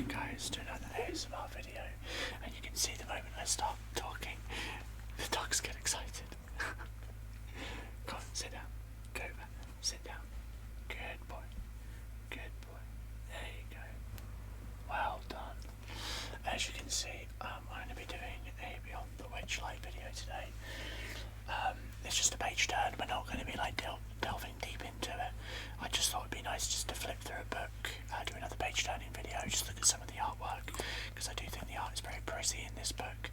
guys to another ASMR video, and you can see the moment I start talking, the dogs get excited. Come on, sit down. Go back. Sit down. Good boy. Good boy. There you go. Well done. As you can see, I'm going to be doing a Beyond the Witchlight video today. It's just a page turn. We're not going to be like delving deep into it. I just thought it'd be nice just to flip through a book, do another page turning video, just look at some of the artwork, because I do think the art is very pretty in this book.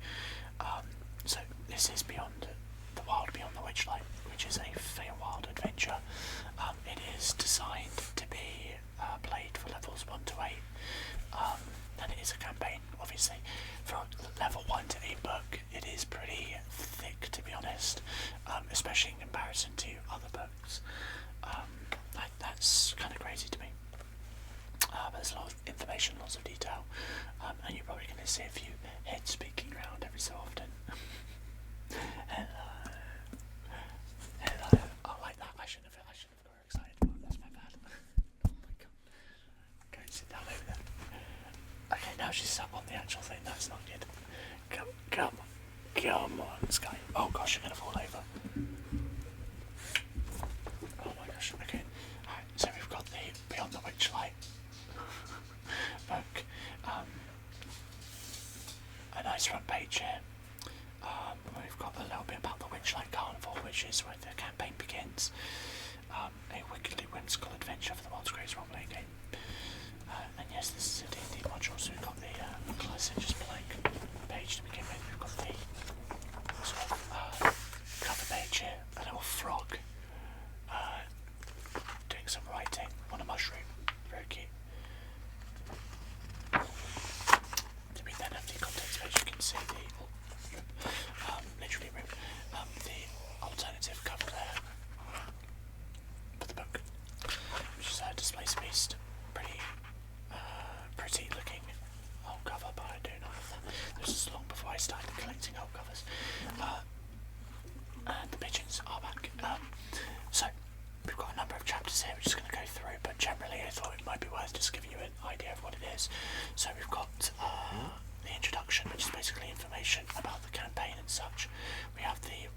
So this is Beyond the Witchlight, which is a Feywild adventure. It is designed to be played for levels 1 to 8, and it is a campaign, obviously. For level 1 to 8 book, it is pretty thick, to be honest, especially in comparison to other books. That's kind of crazy to me. But there's a lot of information, lots of detail, and you're probably going to see a few heads speaking around every so often. Hello. Oh, like that. I shouldn't have got excited. Oh, that's my bad. Oh my god. Go and sit down over there. Okay, now she's sat on the actual thing. That's not good. Come on, Sky. Oh gosh, you're gonna fall over. Oh my gosh. Okay. Alright, so we've got the Beyond the Witchlight book. A nice front page here. We've got a little bit about the Witchlight Carnival, which is where the campaign begins. A wickedly whimsical adventure for the world's greatest role-playing game. And yes, this is a D&D module, so we've got the classic just blank page to begin with. We've got the sort of cover page here, a little frog doing some writing on a mushroom. Very cute. We then have the context page. You can see the the alternative cover there for the book, which is a Displaced Beast. Pretty looking old cover, but I do not have that. This was long before I started collecting old covers. And the pigeons are back. So we've got a number of chapters here we're just going to go through, but generally I thought it might be worth just giving you an idea of what it is. So we've got the introduction, which is basically information about the campaign and such. We have the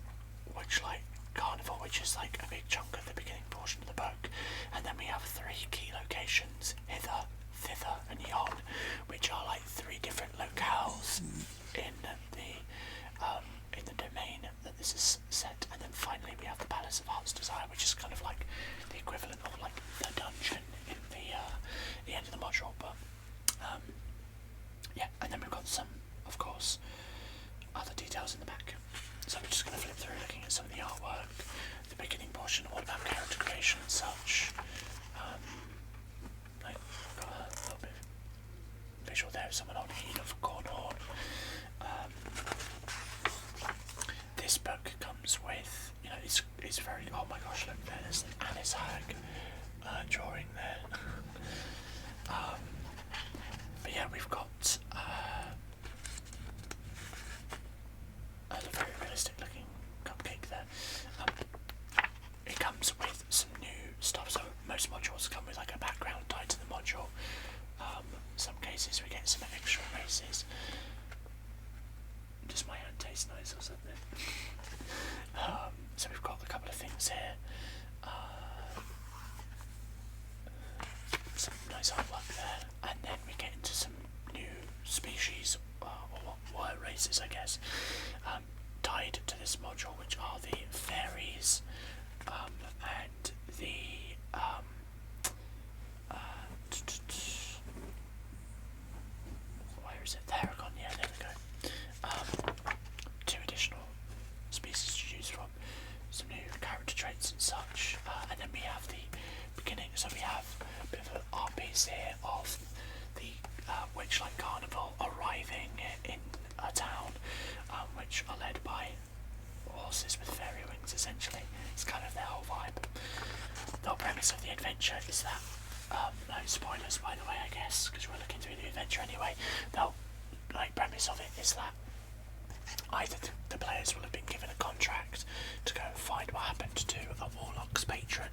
Witchlight Carnival, which is like a big chunk of the beginning portion of the book, and then we have 3 key locations: hither, thither, and yon, which are like 3 different locales in the domain that this is set. And then finally we have the Palace of Heart's Desire, which is kind of like the equivalent of like the dungeon in the end of the module. But yeah, and then we've got some, of course, other details in the back. So we're just going to flip through looking at some of the artwork, the beginning portion, all about character creation and such. I've got a little bit of visual there of someone holding a of corn horn. This book comes with, it's very, oh my gosh, look, there's an Alice Hag drawing there. But yeah, we've got a very realistic looking cupcake there. It comes with some new stuff, so most modules come with like a background tied to the module. Some cases we get some extra erasers. Does my hand taste nice or something? So we've got a couple of things here. Some nice artwork there, and then we get into some new species, or wire races, I guess, tied to this module, which are the fairies, and the where is it? Theragon, yeah, there we go. 2 additional species to choose from, some new character traits and such, and then we have the beginning. So we have a bit of an art piece here of the Witchlight Carnival arriving in a town, which are led by horses with fairy wings, essentially. It's kind of their whole vibe. The whole premise of the adventure is that, no spoilers by the way, I guess, because we're looking through the adventure anyway. The whole premise of it is that either the players will have been given a contract to go and find what happened to a warlock's patron,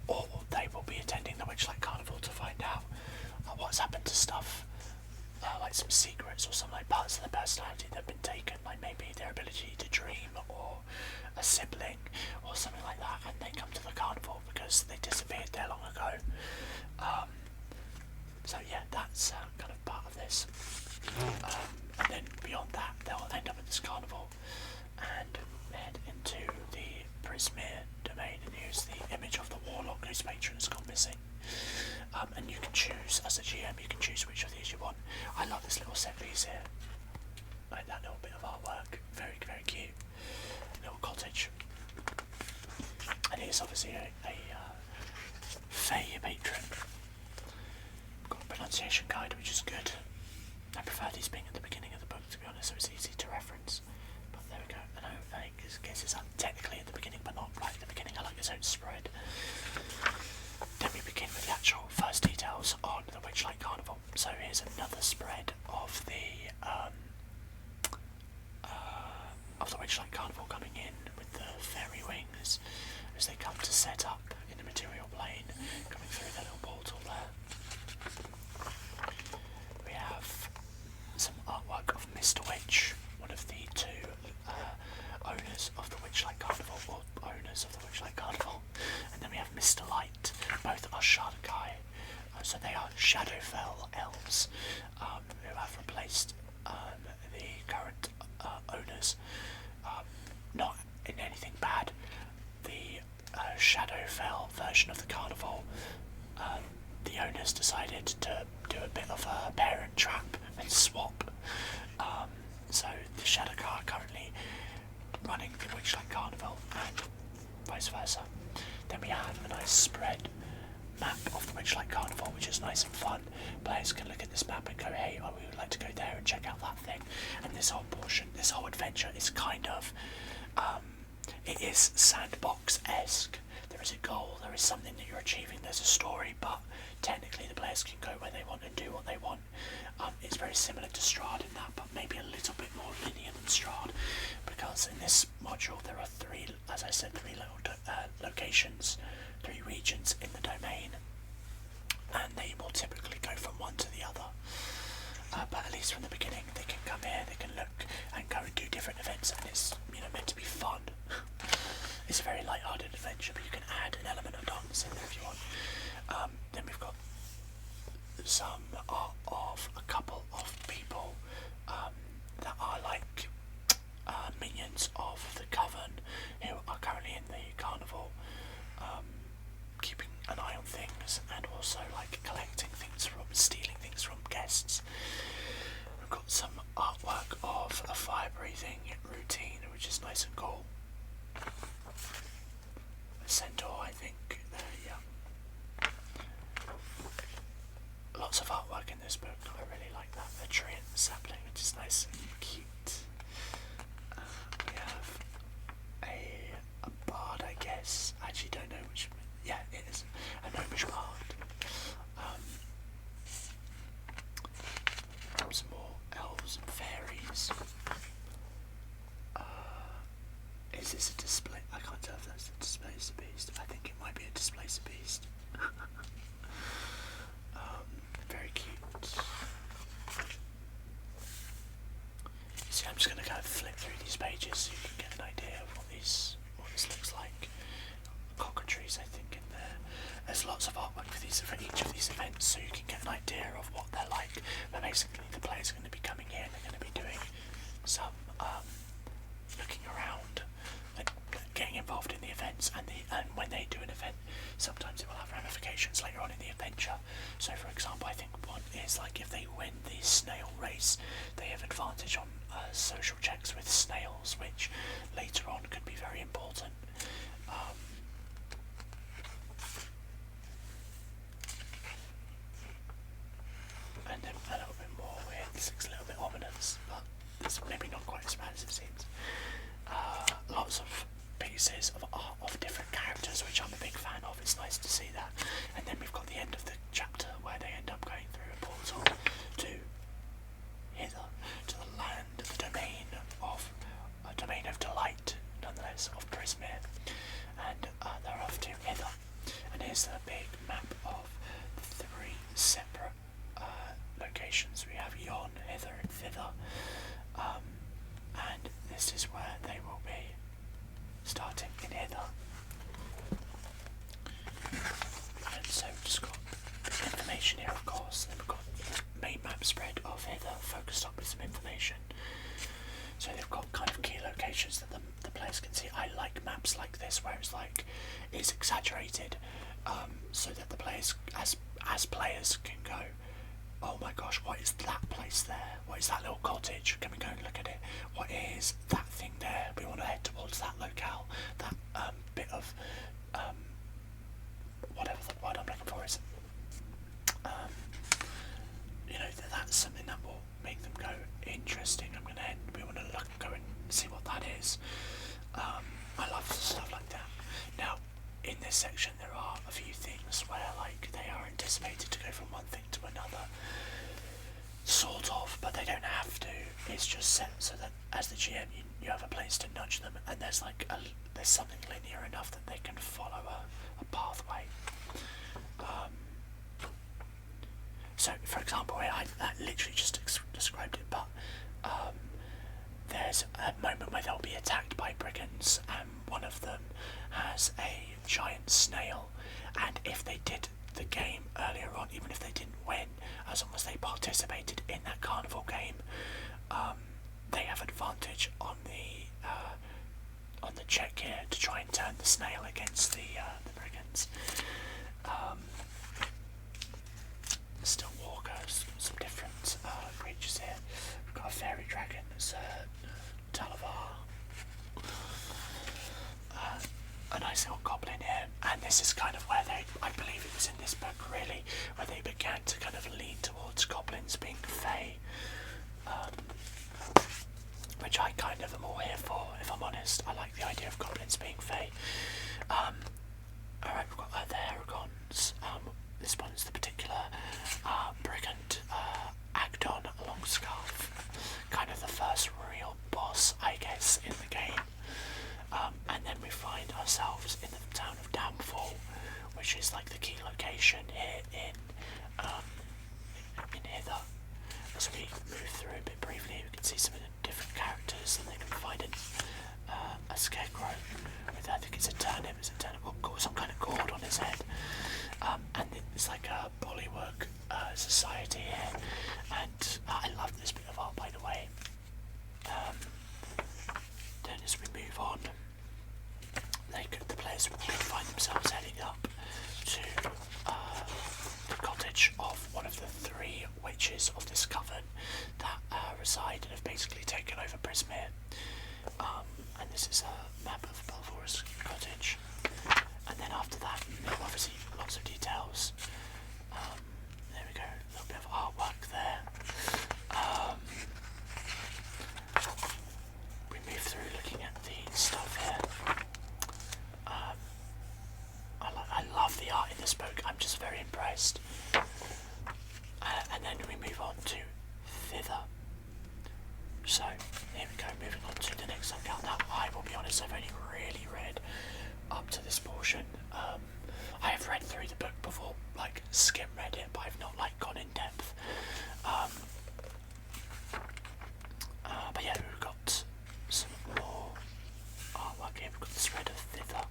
or they will be attending the Witchlight Carnival to find out what's happened to stuff secrets or some like parts of their personality that have been taken, like maybe their ability to dream or a sibling or something like that, and they come to the carnival because they disappeared there long ago. So yeah, that's kind of part of this. And then beyond that, they'll end up at this carnival and head into the Prismere domain and use the image of the warlock whose patron has gone missing. And you can choose, as a GM, you can choose which of these you want. I love this little set piece here. Like that little bit of artwork. Very, very cute. Little cottage. And here's obviously a Fae patron. Got a pronunciation guide, which is good. I prefer these being at the beginning of the book, to be honest, so it's easy to reference. But there we go. I guess it's technically at the beginning, but not right at the beginning. I like its own spread. Then we begin with the actual first details on the Witchlight Carnival. So here's another spread of the Witchlight Carnival coming in with the fairy wings as they come to set up in the material plane, coming through the little portal there. We have some artwork of Mr. Witch, one of the two owners of the Witchlight Carnival, or owners of the Witchlight Carnival. And then we have Mr. Light, both are Shardakai, so they are Shadowfell elves who have replaced the current owners. Not in anything bad. The Shadowfell version of the carnival, the owners decided to do a bit of a parent trap and swap. So the Shadowcar are currently running the Witchlight Carnival and vice versa. Then we have a nice spread map of the Witchlight Carnival, which is nice and fun. Players can look at this map and go, hey, we would like to go there and check out that thing. And this whole portion, this whole adventure is kind of, it is sandbox-esque. There is a goal, there is something that you're achieving, there's a story, but technically the players can go where they want and do what they want. It's very similar to Strahd in that, but maybe a little bit more linear than Strahd, because in this module there are three little locations, 3 regions in the domain, and they will typically go from one to the other. But at least from the beginning they can come here, they can look and go and do different events, and it's meant to be fun. It's a very light-hearted adventure, but you can add an element of darkness in there if you want. Then we've got some art of a couple of people that are like minions of the Coven, who are currently in the carnival, keeping an eye on things and also like collecting things from, stealing things from guests. We've got some artwork of a fire breathing routine, which is nice and cool. A centaur, I think. Yeah. Lots of artwork in this book. I really like that. The tree and the sapling, which is nice and cute. We have a bard, I guess. I actually don't know which. Yeah, it is a gnomish bard. Some more elves and fairies. Is this a display? I can't tell if that's a Displacer Beast. I think it might be a Displacer Beast. Very cute. See, I'm just going to kind of flip through these pages so you can get an idea of what this looks like. Cockatrice, I think, in there. There's lots of artwork for each of these events, so you can get an idea of what they're like. But basically, the players are going to be coming here and they're going to be doing some looking around and getting involved in the events. And when they do an event, sometimes it will have ramifications later on in the adventure. So, for example, I think one is like if they win the snail race, they have advantage on social checks with snails, which later on could be very important. And then a little bit more weird. This looks a little bit ominous, but it's maybe not quite as bad as it seems. Lots of pieces of art of different characters, which I'm a big fan of. It's nice to see that. And then we've got the end of the chapter where they end up going through a portal to the land, the domain of delight, nonetheless, of Prismere. And as players can go, oh my gosh, what is that place there? What is that little cottage? Can we go and look at it? What is that thing there? We want to head towards that locale. That bit of whatever the word I'm looking for is. That's something that will make them go interesting. We want to go and see what that is. I love stuff like that. Now, in this section, there are a few things where they are anticipated to go from one thing to another, sort of, but they don't have to. It's just set so that as the GM, you have a place to nudge them, and there's something linear enough that they can follow a pathway. So, for example, I literally just described it, but there's a moment where they'll be attacked by brigands, and one of them has a giant snail, and if they did the game earlier on, even if they didn't win, as long as they participated in that carnival game, they have advantage on the check here to try and turn the snail against the brigands. Still walkers, some different creatures here. We've got a fairy dragon, there's Talavar, a nice little goblin here, and this is kind of where I believe it was in this book really, where they began to kind of lean towards goblins being fey, which I kind of am all here for, if I'm honest. I like the idea of goblins being fey. Alright, we've got the Aragons. This one's the particular brigand, Agdon Longscarf, kind of the first real boss, I guess, in the game. And then we find ourselves in the town of Downfall, which is the key location here in Hither. As we move through a bit briefly, we can see some of the different characters, and they can find a scarecrow with, I think it's a turnip, some kind of gourd on his head. And it's like a Bollywood society here, and I love this bit of art, by the way. Then as we move on, the players can find themselves heading up to the cottage of one of the three witches of this coven that reside and have basically taken over Prismere. And this is a map of Belvor's cottage. And then after that, obviously lots of details. There we go, a little bit of artwork there. We move through looking at the stuff here. I love the art in this book, I'm just very impressed. And then we move on to Thither. So, here we go, moving on to the next locale. Now, I will be honest, I've only really read up to this portion. I have read through the book before, skim read it, but I've not gone in depth. But yeah, we've got some more artwork here. We've got the spread of Thither,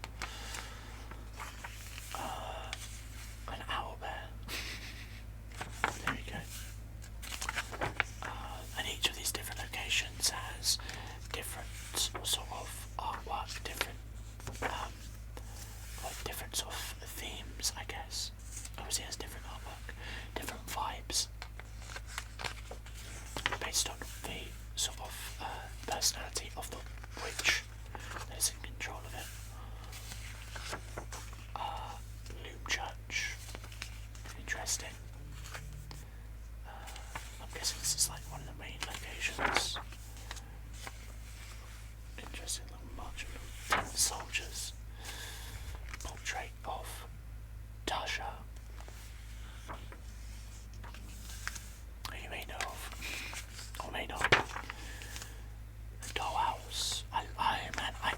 an owl bear. There we go. And each of these different locations has different sort of artwork, different sort of themes, I guess. Obviously it has different artwork, different vibes, based on the sort of personality of the witch that is in control of it. Loom Church, interesting. I'm guessing this is one of the main locations. Interesting little march of soldiers. Portrait of Tasha, who you may know of, or may not. The dollhouse.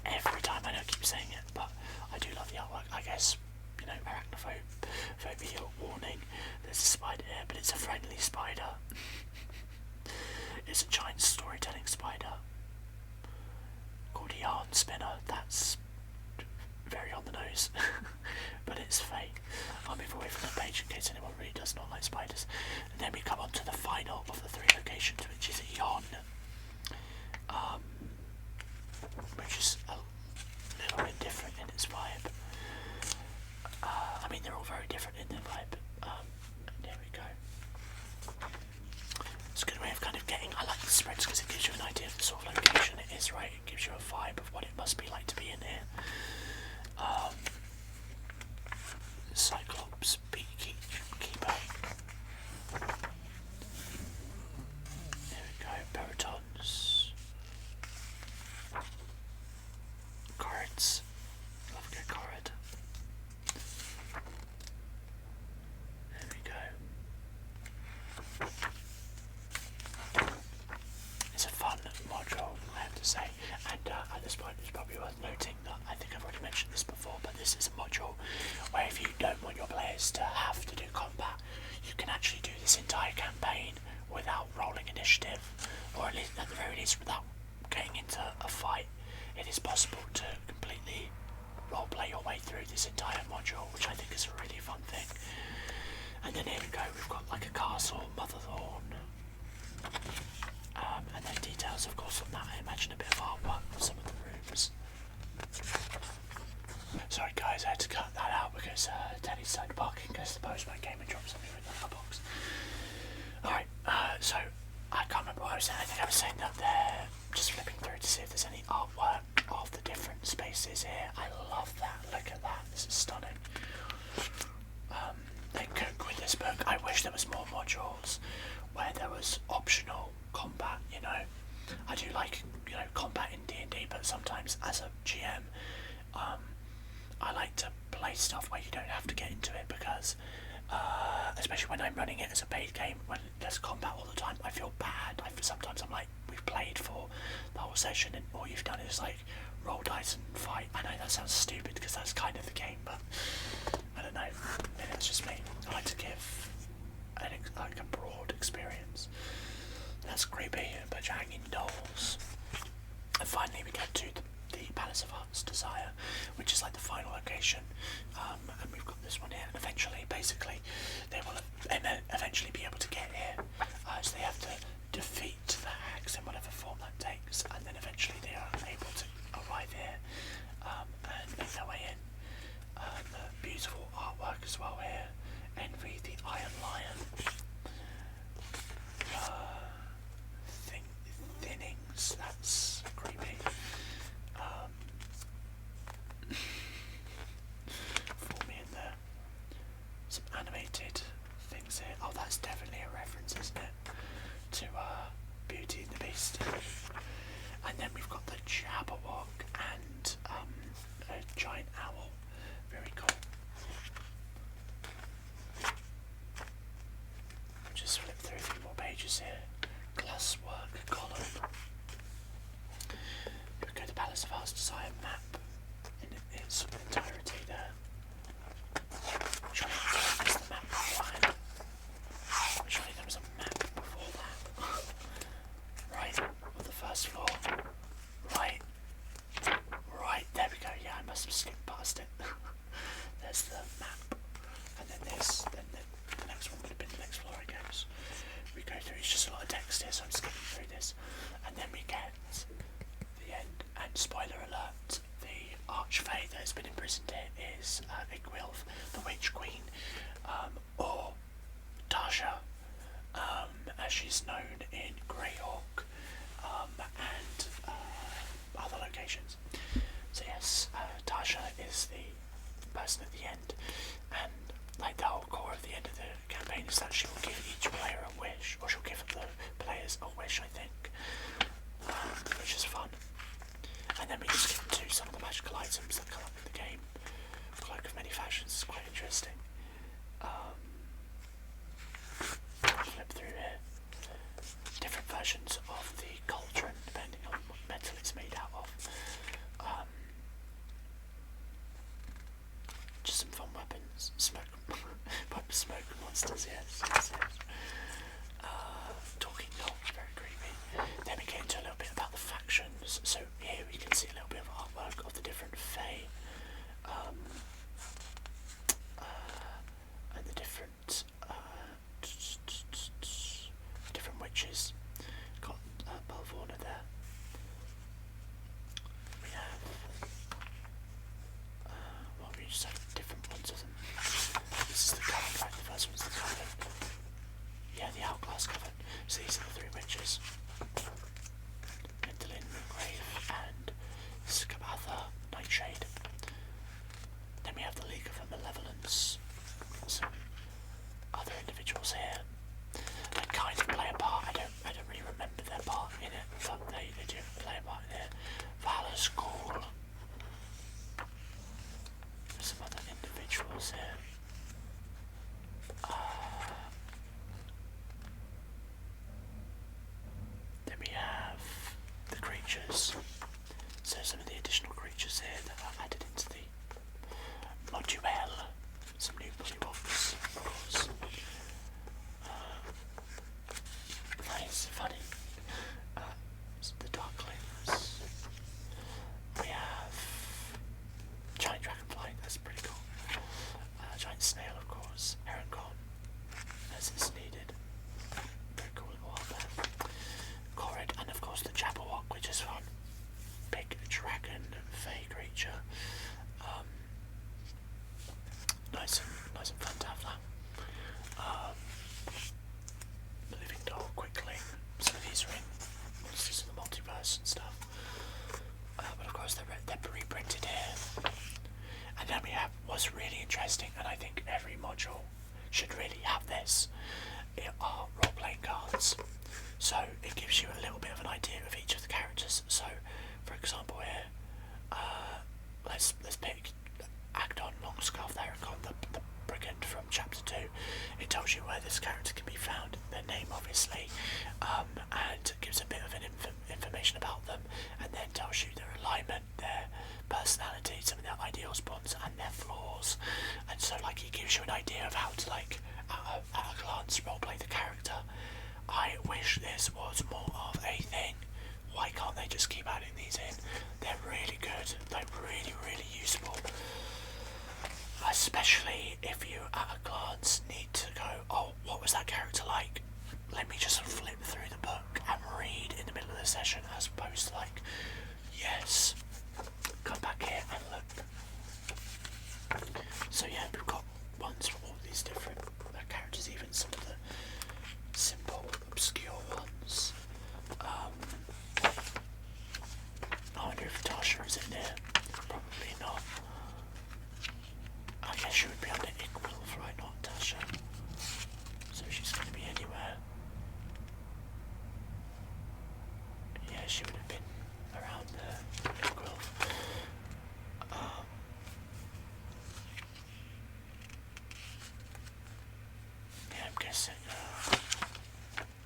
Every time I keep saying it, but I do love the artwork. I guess, arachnophobia warning. There's a spider here, but it's a friendly spider. It's a giant storytelling spider called a yarn spinner. That's very on the nose, but it's fake. I'll move away from the page in case anyone really does not like spiders. And then we come on to the final of the three locations, which is Yon, which is a little bit different in its vibe. They're all very different in their vibe. campaign without rolling initiative, or at least at the very least without getting into a fight. It is possible to completely roleplay your way through this entire module, which I think is a really fun thing. And then here we go, we've got like a castle, Motherthorn, and then details of course on that. I imagine a bit of artwork on some of the rooms. Sorry guys, I had to cut that out because Teddy started barking. I suppose my game and dropped something in the box. Alright, so I can't remember what I was saying. I think I was saying that they're just flipping through to see if there's any artwork of the different spaces here. I love that. Look at that. This is stunning. They cook with this book. I wish there was more modules where there was optional combat, you know. I do like, you know, combat in D&D, but sometimes as a GM, I like to play stuff where you don't have to get into it because, especially when I'm running it as a paid game, when there's combat all the time, I feel bad. Sometimes I'm like, we've played for the whole session and all you've done is like roll dice and fight. I know that sounds stupid because that's kind of the game, but I don't know, maybe that's just me. I like to give like a broad experience. That's creepy, a bunch of hanging dolls. And finally we get to the Palace of Heart's Desire, which is like the final location, and we've got this one here, and eventually, basically, they will eventually be able to get here, so they have to defeat the hags in whatever form that takes, and then eventually they are able to arrive here, and make their way in. Beautiful artwork as well here. Envy the Iron Lion. Thinnings, that's creepy. For me in there. Some animated things here. Oh, that's definitely a reference, isn't it? To Beauty and the Beast. And then we've got the Jabberwock and a giant owl. Very cool. Just flip through a few more pages here. Glasswork column. We go to the Palace of Heart's Desire map in its entirety there. Surely there was the map beforehand. Surely there was a map before that. Right, on the first floor. Right. Right, there we go. Yeah, I must have skipped past it. There's the map. And then there's the next one would have been the next floor, I guess. We go through, it's just a lot of text here, so I'm skipping through this. And then we get the end, and spoiler alert, the archfey that has been imprisoned here is Igwilf, the Witch Queen, or Tasha, as she's known in Greyhawk, and other locations. So yes, Tasha is the person at the end, and like the whole core of the end of the campaign is that she will give each player a wish, or she'll give the players a wish, I think, which is fun. And then we just get to some of the magical items that come up in the game. Cloak of Many Fashions is quite interesting. Flip through here. Different versions of the cauldron, depending on what metal it's made out of. Just some fun weapons. Smoke monsters, yes. Talking dogs, very creepy. Then we get into a little bit about the factions. So here we can see a little bit of artwork of the different fae, and the different witches. Got Balvorna there. We have we just have different ones of them. This is the coven, right? The first one's the coven. Yeah, the Outglass coven. So these are the three witches. Gwendolyn, Grave, and Scabatha, Nightshade. Then we have the League of Malevolence. Some other individuals here. They kind of play a part. I don't really remember their part in it, but they do play a part in it. Valor's Call. There's some other individuals here. Then we have the creatures. So some of the additional creatures here that are added into the module. Some new bullywugs, of course. these are role-playing cards. So it gives you a little bit of an idea of each of the characters. So, for example, here, let's pick Agdon Longscarf there and got the brigand from chapter 2. It tells you where this character can be found, their name obviously, and gives a bit of an information about them, and then tells you their alignment, their personality, some of their ideals, bonds, and their flaws. And so like it gives you an idea of how to like at a glance roleplay the character. I wish this was more of a thing. Why can't they just keep adding these in? They're really good. They're really, really useful. Especially if you at a glance need to go, oh, what was that character like? Let me just flip through the book and read in the middle of the session, as opposed to like, yes, come back here and look. So yeah, we've got ones for all these different characters, even some of the simple, obscure ones. I wonder if Tasha is in there. Probably not. I guess she would be under Iqwilf, right? Not Tasha. So she's going to be anywhere. Yeah, she would have been around the Iqwilf. Yeah, I'm guessing.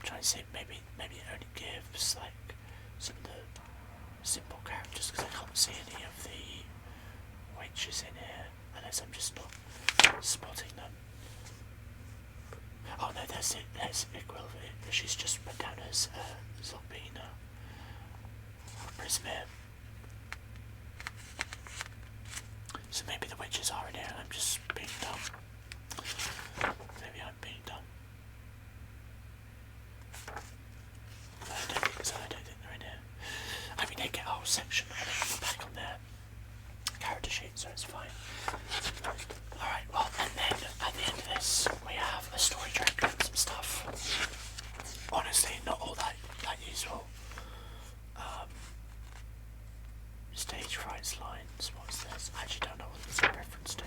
Trying to see maybe it only gives like some of the simple characters, because I can't see any of the witches in here unless I'm just not spotting them. Oh no, there's Iqwilf. She's just put down as Zalbina Prismir. So maybe the witches are in here and I'm just being dumb. Maybe I'm being dumb. I don't think so. I don't think they're in here. I mean, they get a whole section and then back on their character sheet, so it's fine. Alright, well, and then at the end of this, we have a story track and some stuff. Honestly, not all that useful. Stage frights lines. What's this? I actually don't know what this is a reference to.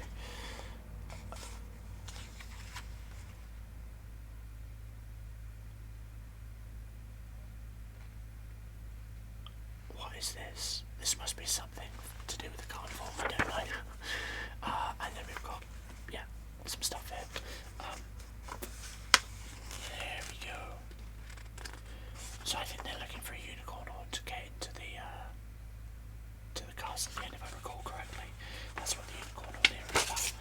What is this? This must be something to do with the carnival, I don't know. And then we've got, yeah, some stuff here. There we go. So I think they're looking for a unicorn horn to get into the castle at the end, if I recall correctly. That's what the unicorn horn here is about.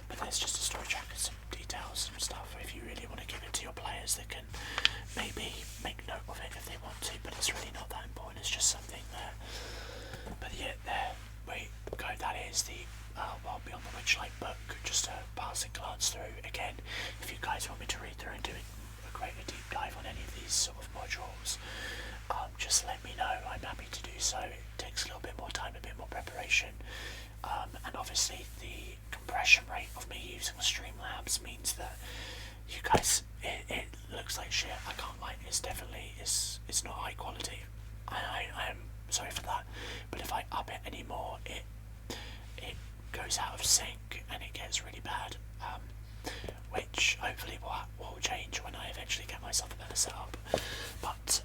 But there's just a story track and some details, some stuff. If you really want to give it to your players, they can maybe make note of it if they want to, but it's really not that important. It's just something there. But yeah, there we go. That is the Beyond the Witchlight book. Just a passing glance through. Again, if you guys want me to read through and do a greater deep dive on any of these sort of modules, just let me know. I'm happy to do so. It takes a little bit more time, a bit more preparation, and obviously the compression rate of me using Streamlabs means that you guys, it looks like shit. I can't lie. It's not high quality. I am sorry for that. But if I up it anymore, it goes out of sync and it gets really bad. Which hopefully will change when I eventually get myself a better setup. But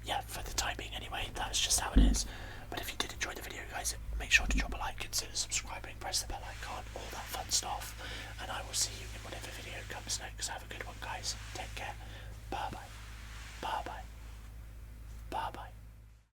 yeah, for the time being anyway, that's just how it is. But if you did enjoy the video, guys, make sure to drop a like, consider subscribing, press the bell icon, all that fun stuff. And I will see you in whatever video comes next. Have a good one, guys. Take care.